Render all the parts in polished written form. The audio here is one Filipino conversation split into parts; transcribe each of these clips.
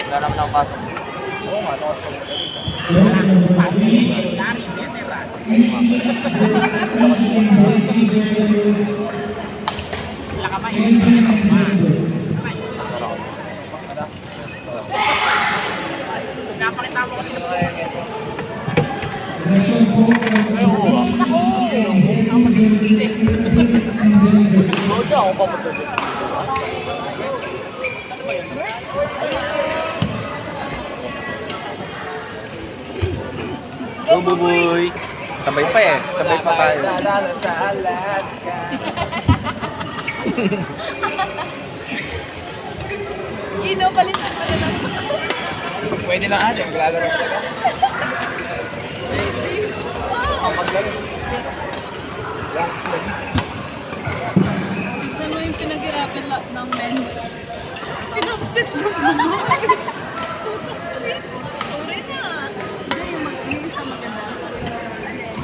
Wala naman ako pasok. Oo nga, ako sa mga Napakita mo kasi ako pa matulog. Go, Buboy! Sabay pa eh. Sabay pa tayo. Sa Alaska. Palitan mo na lang. Pwede lang ate, maglalaro sila. Ang maglaro. Tignan mo yung pinaghirapan ng men's. Pinapsit mo mo. Sorry na. Hindi, yung isa maganda. Alin?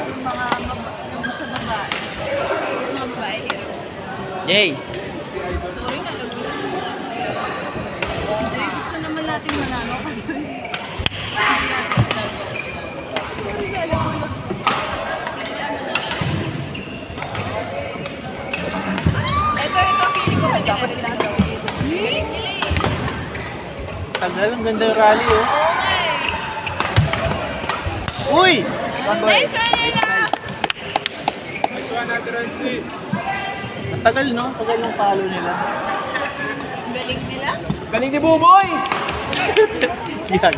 Yung mga yung sa babae. Yung mga babae hero. Yay! Sorry na, nagulat mo. Hindi, gusto naman natin manalo kasi hindi natin manalo. Hindi, alam mo lang. Ito, feeling ko pwede natin nasa. Galing nila eh. Tagal, ang ganda yung rally oh. Oo nga eh. Uy! Nice one, Ella! Ang tagal no? Ang tagal ng palo nila. Galing nila. Galing ni Buboy! Yan.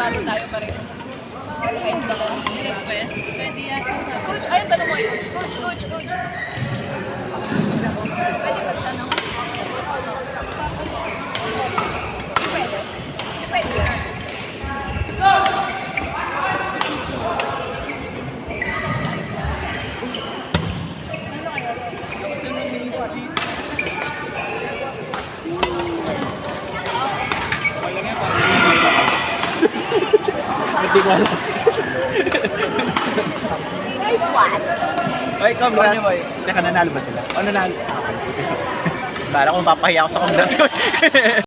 Bago tayo pa rin. Kahit sa request, pwede yata sa... Coach, ayun, tanong mo yun. Coach. Pwede magtanong? Pwede. Pwede. Hindi ko alam. Nice one. Ay, congrats. Teka, nanalo ba sila? O nanalo? Para kung papahiya ako sa congrats ko.